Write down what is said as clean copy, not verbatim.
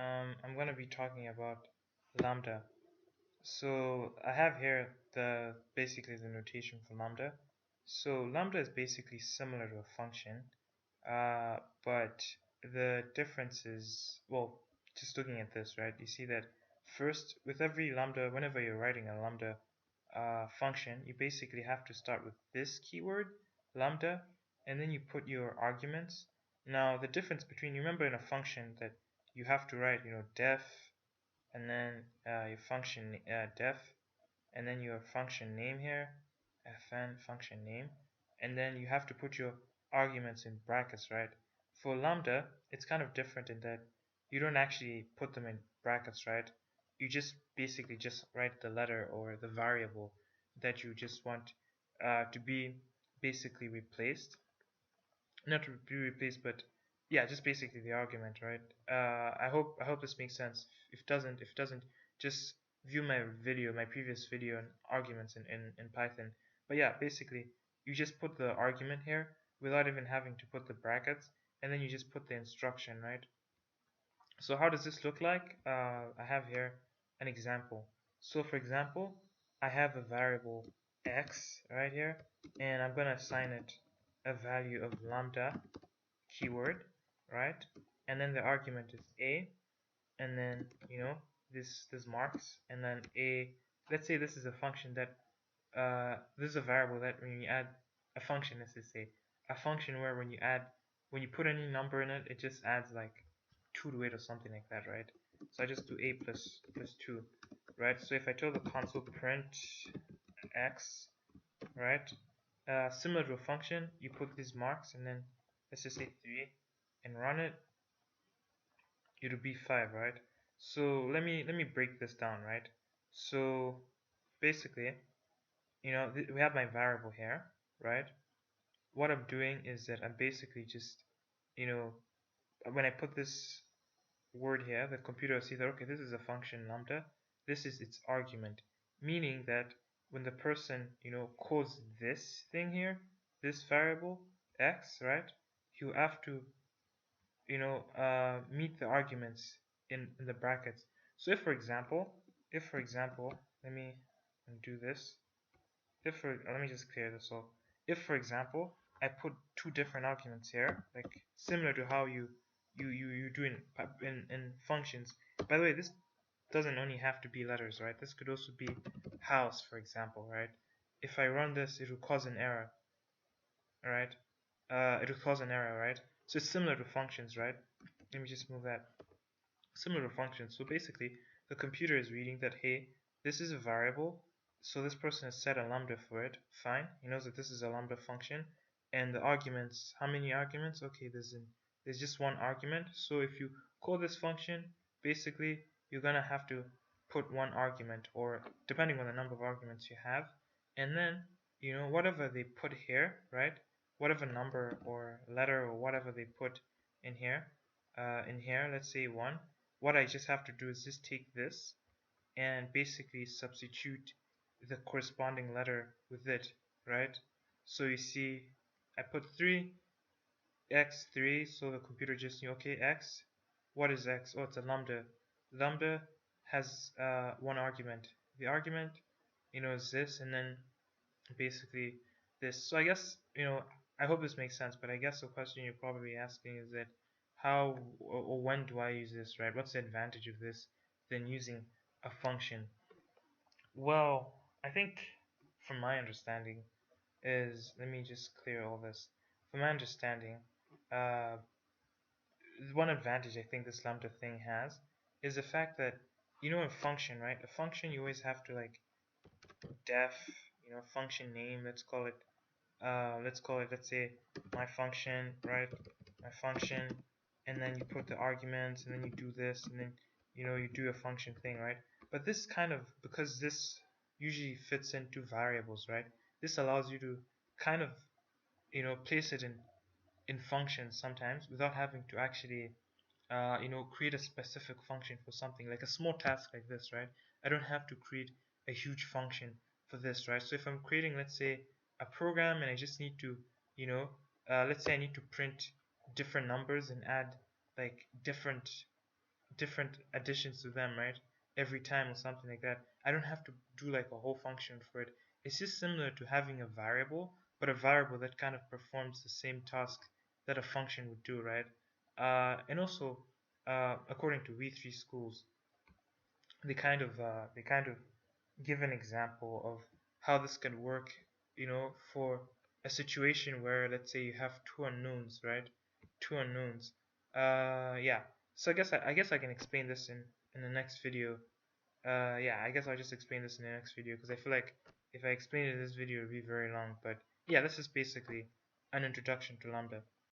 I'm going to be talking about Lambda. So I have here basically the notation for Lambda. So Lambda is basically similar to a function, but the difference is, well, just looking at this, right? You see that first, with every Lambda, whenever you're writing a Lambda function, you basically have to start with this keyword, Lambda, and then you put your arguments. Now, the difference between, you remember in a function that you have to write, def, and then your function def, and then your function name here, fn function name, and then you have to put your arguments in brackets, right? For Lambda, it's kind of different in that you don't actually put them in brackets, right? You just basically just write the letter or the variable that you just want to be basically replaced, not to be replaced, but yeah, just basically the argument, right? I hope this makes sense. If it doesn't, just view my video, my previous video on arguments in Python. But yeah, basically you just put the argument here without even having to put the brackets, and then you just put the instruction, right? So how does this look like? I have here an example. So for example, I have a variable x right here, and I'm gonna assign it a value of lambda keyword, right? And then the argument is a, and then this marks, and then a. Let's say this is a function that this is a variable that when you add a function, let's just say a function where when you put any number in it, it just adds like 2 to it or something like that, right? So I just do a plus 2, right? So if I tell the console print x, right? Similar to a function, you put these marks and then let's just say 3 and run it, it'll be 5, right? So let me break this down, right? So basically, we have my variable here, right? What I'm doing is that I'm basically just, you know, when I put this word here, the computer will see that, okay, this is a function lambda, this is its argument, meaning that when the person, calls this thing here, this variable x, right, you have to, meet the arguments in the brackets. So if for example, let me do this. Let me just clear this off. If for example I put two different arguments here, like similar to how you do in functions. By the way, this doesn't only have to be letters, right? This could also be house, for example, right? If I run this, it will cause an error, right? It will cause an error, right? So it's similar to functions, right? Let me just move that. Similar to functions. So basically, the computer is reading that, hey, this is a variable, so this person has set a lambda for it. Fine, he knows that this is a lambda function, and the arguments. How many arguments? Okay, there's just one argument. So if you call this function, basically you're gonna have to put one argument, or depending on the number of arguments you have, and then whatever they put here, right? Whatever number or letter or whatever they put in here, let's say 1. What I just have to do is just take this and basically substitute the corresponding letter with it, right? So you see, I put 3, x3, so the computer just knew, okay, x, what is x? Oh, it's a lambda. Lambda has one argument. The argument, is this, and then basically this. So I guess, I hope this makes sense, but I guess the question you're probably asking is that how or when do I use this, right? What's the advantage of this than using a function? Well, I think from my understanding is, let me just clear all this. From my understanding, uh, one advantage I think this lambda thing has is the fact that, a function, right? A function you always have to like def, function name, let's call it, let's say my function, right? My function, and then you put the arguments, and then you do this, and then you do a function thing, right? But this kind of, because this usually fits into variables, right? This allows you to kind of place it in functions sometimes without having to actually create a specific function for something like a small task like this, right? I don't have to create a huge function for this, right? So if I'm creating, let's say, a program, and I just need to, let's say I need to print different numbers and add like different different additions to them, right? Every time or something like that. I don't have to do like a whole function for it. It's just similar to having a variable, but a variable that kind of performs the same task that a function would do, right? And also, according to V3 schools, they kind of give an example of how this can work, for a situation where, let's say, you have two unknowns, right? Two unknowns. Yeah. So I guess I can explain this in the next video. Yeah, I guess I'll just explain this in the next video because I feel like if I explain it in this video, it'll be very long. But yeah, this is basically an introduction to Lambda.